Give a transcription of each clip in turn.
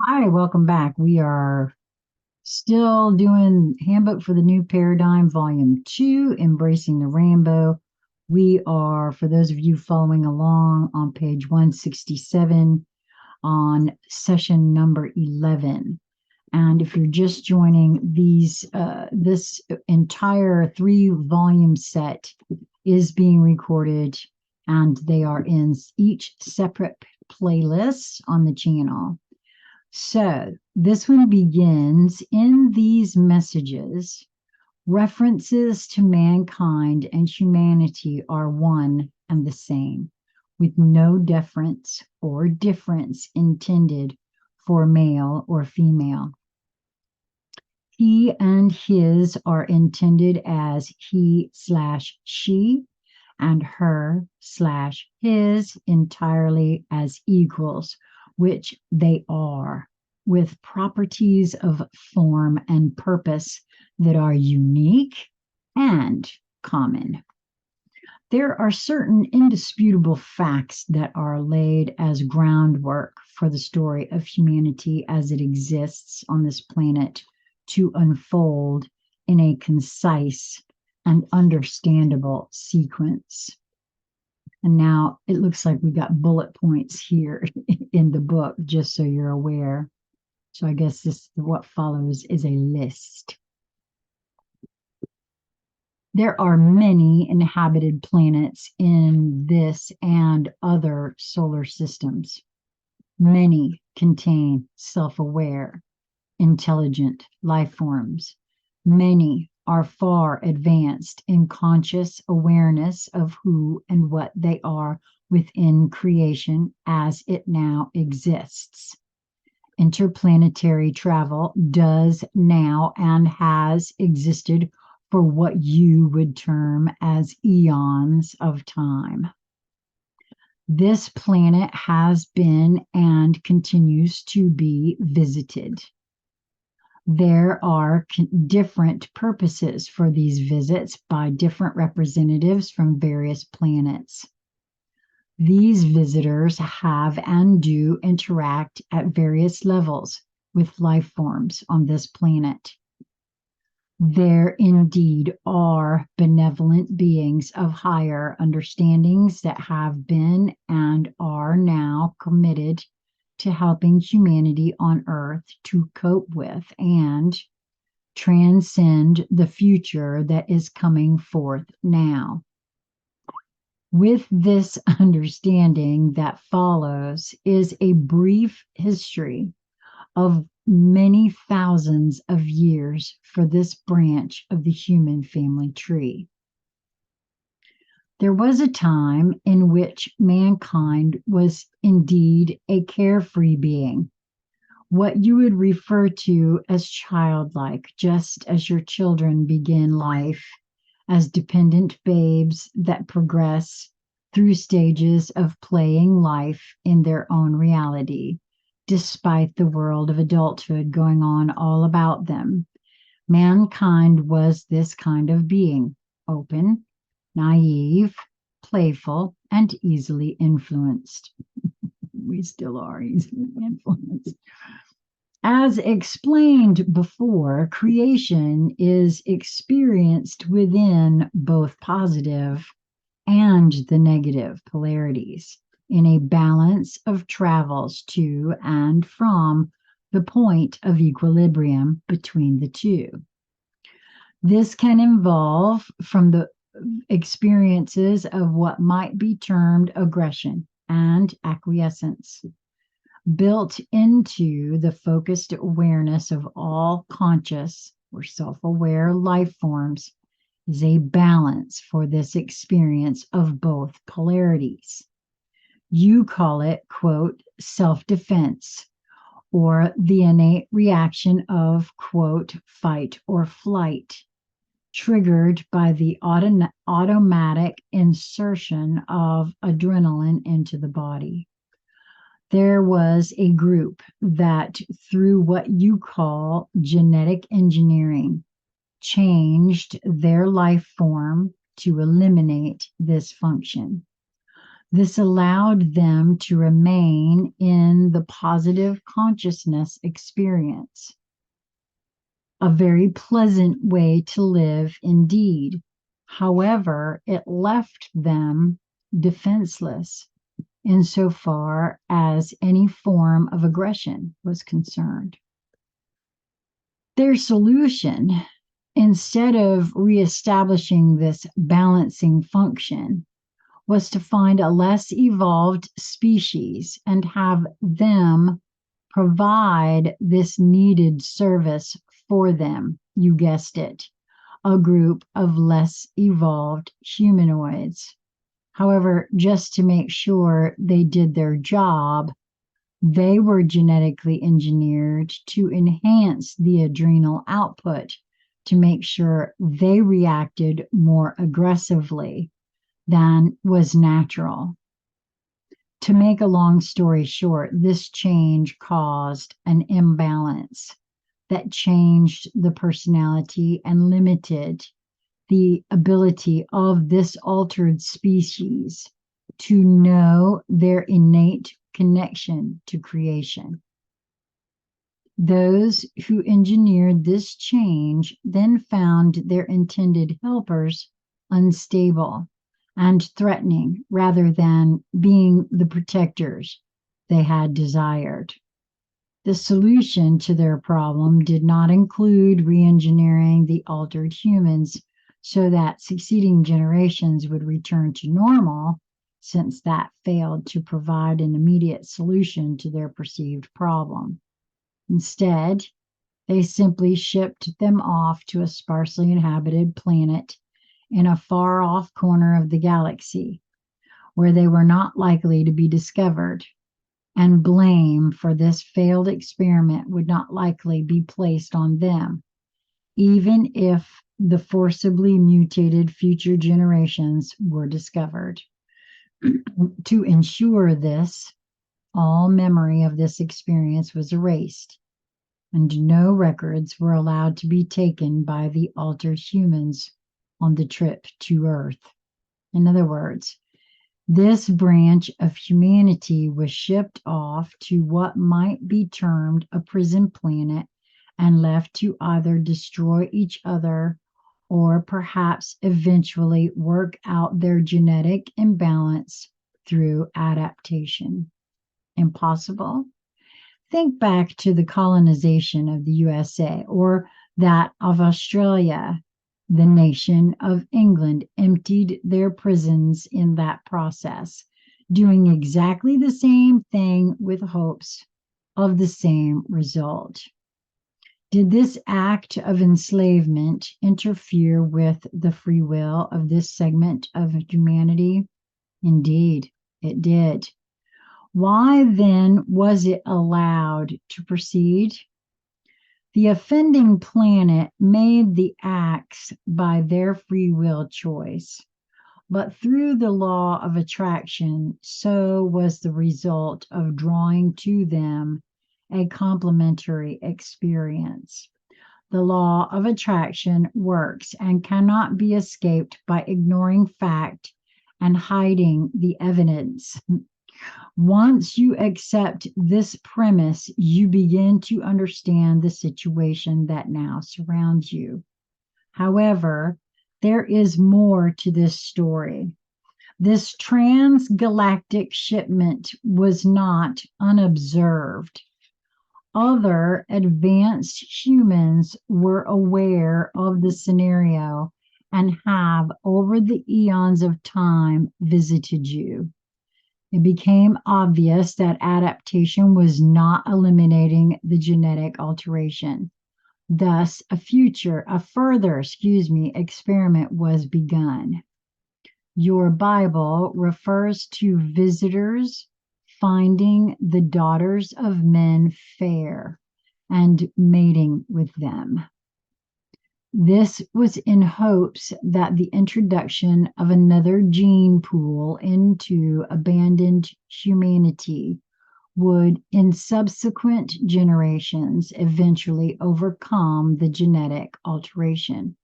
Hi, welcome back. We are still doing Handbook for the New Paradigm, Volume 2, Embracing the Rainbow. We are, for those of you following along, on page 167 on session number 11. And if you're just joining this entire 3 volume set is being recorded, and they are in each separate playlist on the channel. So this one begins in these messages. References to mankind and humanity are one and the same, with no deference or difference intended for male or female. He and his are intended as he/she, and her/his entirely as equals, which they are, with properties of form and purpose that are unique and common. There are certain indisputable facts that are laid as groundwork for the story of humanity as it exists on this planet to unfold in a concise and understandable sequence. And now it looks like we got bullet points here in the book, just so you're aware. So I guess what follows is a list. There are many inhabited planets in this and other solar systems. Many contain self-aware, intelligent life forms. Many are far advanced in conscious awareness of who and what they are within creation as it now exists. Interplanetary travel does now and has existed for what you would term as eons of time. This planet has been and continues to be visited. There are different purposes for these visits by different representatives from various planets. These visitors have and do interact at various levels with life forms on this planet. There indeed are benevolent beings of higher understandings that have been and are now committed to helping humanity on Earth to cope with and transcend the future that is coming forth now. With this understanding that follows is a brief history of many thousands of years for this branch of the human family tree. There was a time in which mankind was indeed a carefree being, what you would refer to as childlike, just as your children begin life as dependent babes that progress through stages of playing life in their own reality, despite the world of adulthood going on all about them. Mankind was this kind of being, open, naive, playful, and easily influenced. We still are easily influenced. As explained before, creation is experienced within both positive and the negative polarities in a balance of travels to and from the point of equilibrium between the two. This can involve from the experiences of what might be termed aggression and acquiescence. Built into the focused awareness of all conscious or self-aware life forms is a balance for this experience of both polarities. You call it, quote, self-defense, or the innate reaction of, quote, fight or flight, triggered by the automatic insertion of adrenaline into the body. There was a group that, through what you call genetic engineering, changed their life form to eliminate this function. This allowed them to remain in in the positive consciousness experience. A very pleasant way to live indeed. However, it left them defenseless insofar as any form of aggression was concerned. Their solution, instead of reestablishing this balancing function, was to find a less evolved species and have them provide this needed service for them. You guessed it, a group of less evolved humanoids. However, just to make sure they did their job, they were genetically engineered to enhance the adrenal output to make sure they reacted more aggressively than was natural. To make a long story short, this change caused an imbalance that changed the personality and limited the ability of this altered species to know their innate connection to creation. Those who engineered this change then found their intended helpers unstable and threatening rather than being the protectors they had desired. The solution to their problem did not include re-engineering the altered humans so that succeeding generations would return to normal, since that failed to provide an immediate solution to their perceived problem. Instead, they simply shipped them off to a sparsely inhabited planet in a far-off corner of the galaxy, where they were not likely to be discovered, and blame for this failed experiment would not likely be placed on them, even if the forcibly mutated future generations were discovered. To ensure this, all memory of this experience was erased, and no records were allowed to be taken by the altered humans on the trip to Earth. In other words, this branch of humanity was shipped off to what might be termed a prison planet and left to either destroy each other or perhaps eventually work out their genetic imbalance through adaptation. Impossible? Think back to the colonization of the USA or that of Australia. The nation of England emptied their prisons in that process, doing exactly the same thing with hopes of the same result. Did this act of enslavement interfere with the free will of this segment of humanity? Indeed, it did. Why then was it allowed to proceed? The offending planet made the acts by their free will choice, but through the law of attraction, so was the result of drawing to them a complementary experience. The law of attraction works and cannot be escaped by ignoring fact and hiding the evidence. Once you accept this premise, you begin to understand the situation that now surrounds you. However, there is more to this story. This transgalactic shipment was not unobserved. Other advanced humans were aware of the scenario and have, over the eons of time, visited you. It became obvious that adaptation was not eliminating the genetic alteration. Thus, a further experiment was begun. Your Bible refers to visitors finding the daughters of men fair and mating with them. This was in hopes that the introduction of another gene pool into abandoned humanity would, in subsequent generations, eventually overcome the genetic alteration.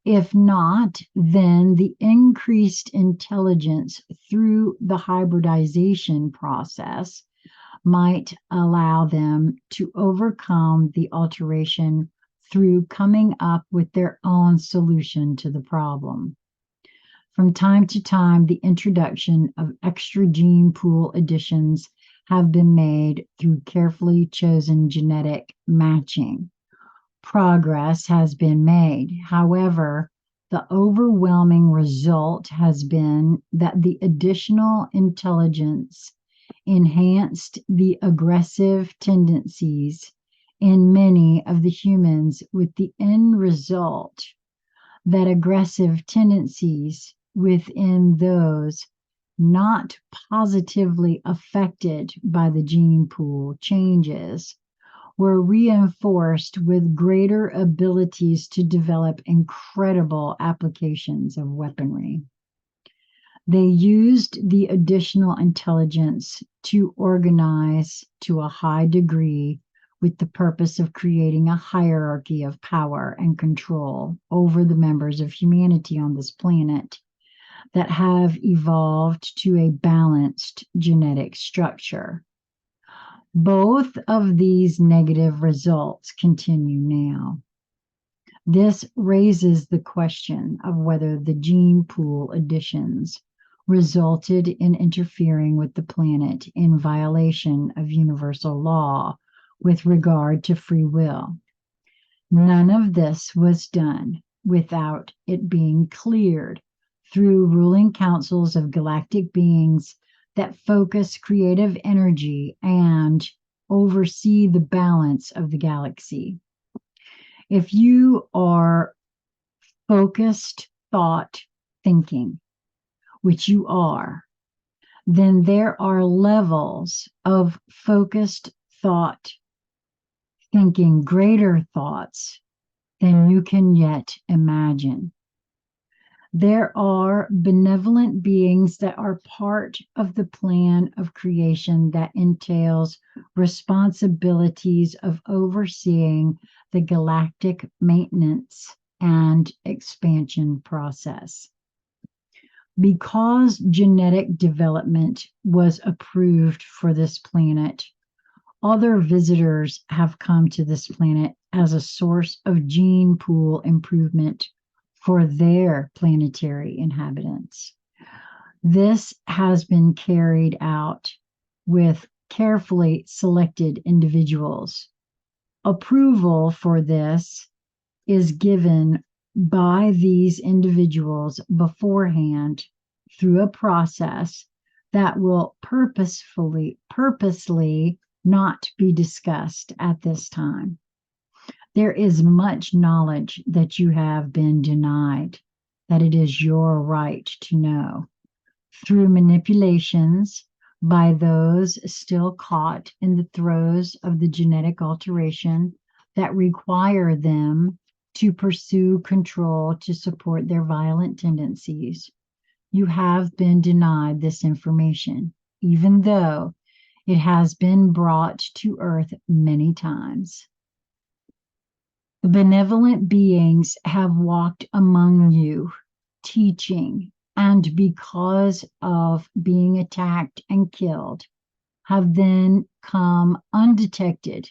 If not, then the increased intelligence through the hybridization process might allow them to overcome the alteration through coming up with their own solution to the problem. From time to time, the introduction of extra gene pool additions have been made through carefully chosen genetic matching. Progress has been made. However, the overwhelming result has been that the additional intelligence enhanced the aggressive tendencies in many of the humans, with the end result that aggressive tendencies within those not positively affected by the gene pool changes were reinforced with greater abilities to develop incredible applications of weaponry. They used the additional intelligence to organize to a high degree with the purpose of creating a hierarchy of power and control over the members of humanity on this planet that have evolved to a balanced genetic structure. Both of these negative results continue now. This raises the question of whether the gene pool additions resulted in interfering with the planet in violation of universal law with regard to free will. None of this was done without it being cleared through ruling councils of galactic beings that focus creative energy and oversee the balance of the galaxy. If you are focused thought thinking, which you are, then there are levels of focused thought thinking, greater thoughts than you can yet imagine. There are benevolent beings that are part of the plan of creation that entails responsibilities of overseeing the galactic maintenance and expansion process. Because genetic development was approved for this planet, other visitors have come to this planet as a source of gene pool improvement for their planetary inhabitants. This has been carried out with carefully selected individuals. Approval for this is given by these individuals beforehand through a process that will purposely not be discussed at this time. There is much knowledge that you have been denied, that it is your right to know, through manipulations by those still caught in the throes of the genetic alteration that require them to pursue control to support their violent tendencies. You have been denied this information, even though it has been brought to earth many times. The benevolent beings have walked among you, teaching, and because of being attacked and killed, have then come undetected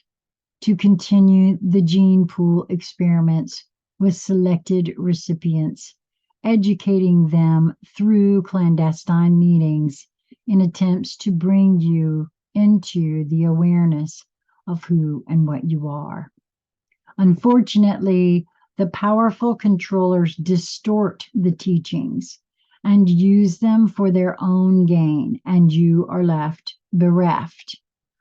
to continue the gene pool experiments with selected recipients, educating them through clandestine meetings in attempts to bring you into the awareness of who and what you are. Unfortunately, the powerful controllers distort the teachings and use them for their own gain, and you are left bereft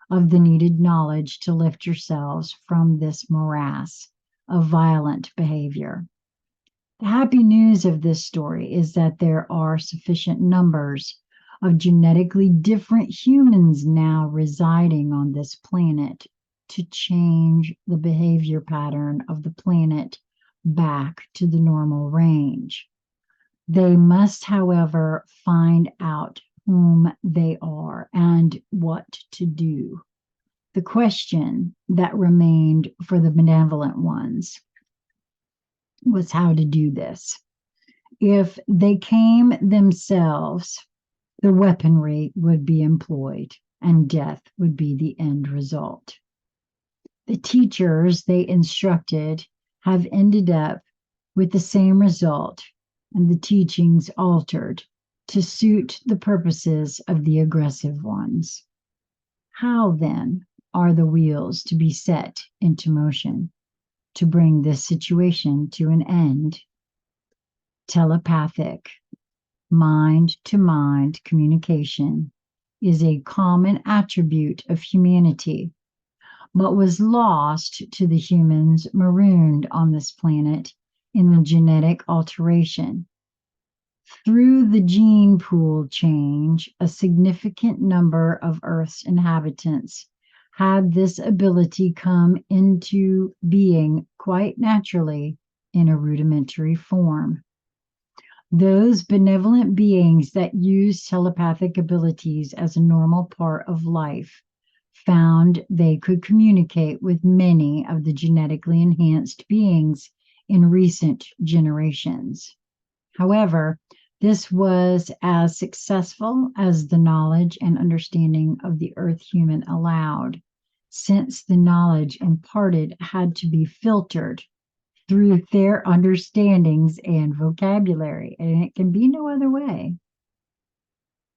of the needed knowledge to lift yourselves from this morass of violent behavior. The happy news of this story is that there are sufficient numbers of genetically different humans now residing on this planet to change the behavior pattern of the planet back to the normal range. They must, however, find out whom they are and what to do. The question that remained for the benevolent ones was how to do this. If they came themselves, the weaponry would be employed. and death would be the end result. The teachers they instructed have ended up with the same result, and the teachings altered to suit the purposes of the aggressive ones. How then are the wheels to be set into motion to bring this situation to an end? Telepathic, mind to mind communication is a common attribute of humanity, but was lost to the humans marooned on this planet in the genetic alteration. Through the gene pool change, a significant number of Earth's inhabitants had this ability come into being quite naturally in a rudimentary form. Those benevolent beings that use telepathic abilities as a normal part of life found they could communicate with many of the genetically enhanced beings in recent generations. However, this was as successful as the knowledge and understanding of the Earth human allowed, since the knowledge imparted had to be filtered through their understandings and vocabulary, and it can be no other way.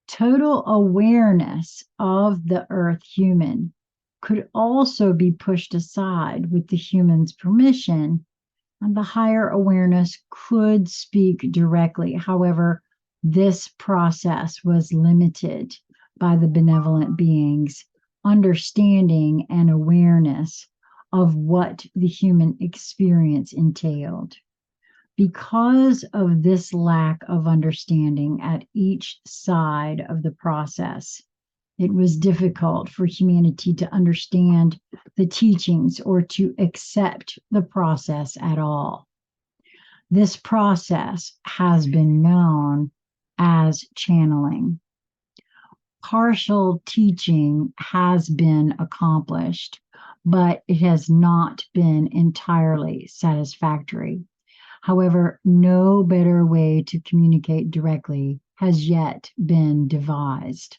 Total awareness of the Earth human could also be pushed aside with the human's permission, and the higher awareness could speak directly. However, this process was limited by the benevolent beings' understanding and awareness of what the human experience entailed. Because of this lack of understanding at each side of the process, it was difficult for humanity to understand the teachings or to accept the process at all. This process has been known as channeling. Partial teaching has been accomplished, but it has not been entirely satisfactory. However, no better way to communicate directly has yet been devised.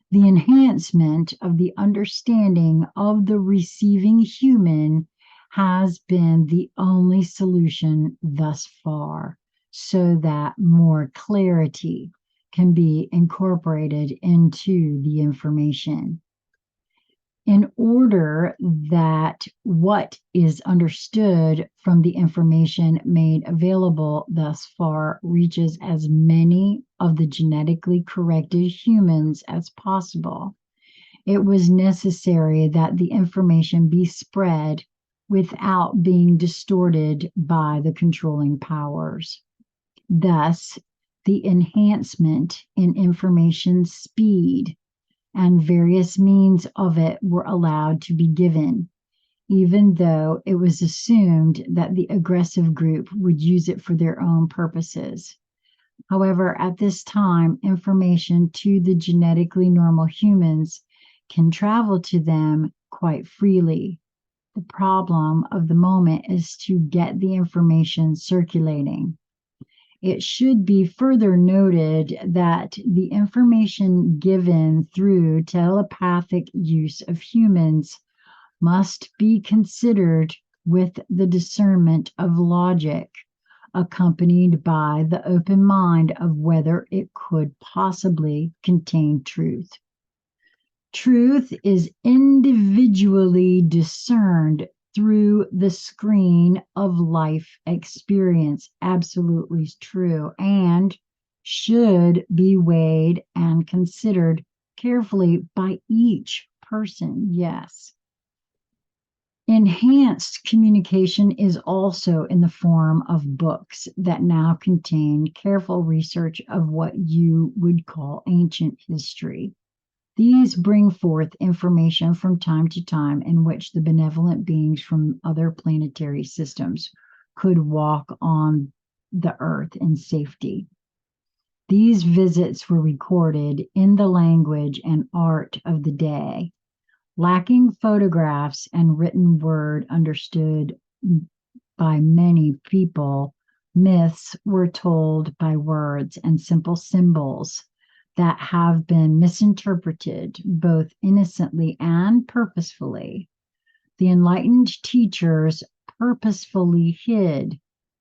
The enhancement of the understanding of the receiving human has been the only solution thus far, so that more clarity can be incorporated into the information. In order that what is understood from the information made available thus far reaches as many of the genetically corrected humans as possible, it was necessary that the information be spread without being distorted by the controlling powers. Thus, the enhancement in information speed and various means of it were allowed to be given, even though it was assumed that the aggressive group would use it for their own purposes. However, at this time, information to the genetically normal humans can travel to them quite freely. The problem of the moment is to get the information circulating. It should be further noted that the information given through telepathic use of humans must be considered with the discernment of logic, accompanied by the open mind of whether it could possibly contain truth. Truth is individually discerned through the screen of life experience. Absolutely true, and should be weighed and considered carefully by each person. Yes. Enhanced communication is also in the form of books that now contain careful research of what you would call ancient history. These bring forth information from time to time in which the benevolent beings from other planetary systems could walk on the earth in safety. These visits were recorded in the language and art of the day, lacking photographs and written word understood by many people. Myths were told by words and simple symbols that have been misinterpreted both innocently and purposefully. The enlightened teachers purposefully hid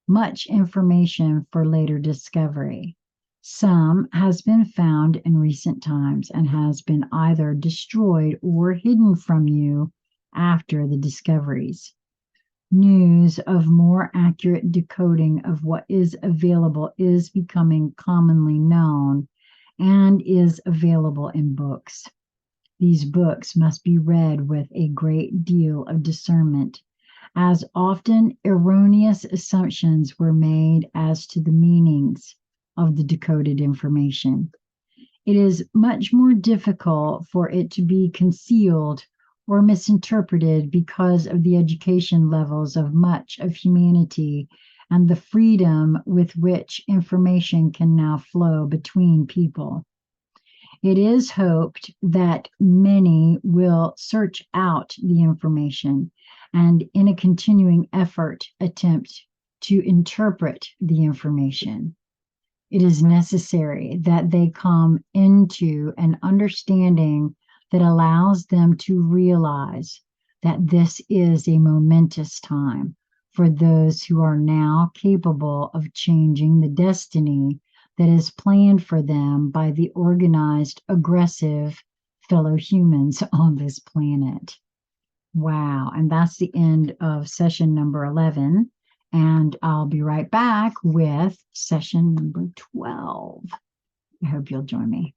much information for later discovery. Some has been found in recent times and has been either destroyed or hidden from you after the discoveries. News of more accurate decoding of what is available is becoming commonly known and is available in books. These books must be read with a great deal of discernment, as often erroneous assumptions were made as to the meanings of the decoded information. It is much more difficult for it to be concealed or misinterpreted because of the education levels of much of humanity and the freedom with which information can now flow between people. It is hoped that many will search out the information and, in a continuing effort, attempt to interpret the information. It is necessary that they come into an understanding that allows them to realize that this is a momentous time for those who are now capable of changing the destiny that is planned for them by the organized, aggressive fellow humans on this planet. Wow. And that's the end of session number 11. And I'll be right back with session number 12. I hope you'll join me.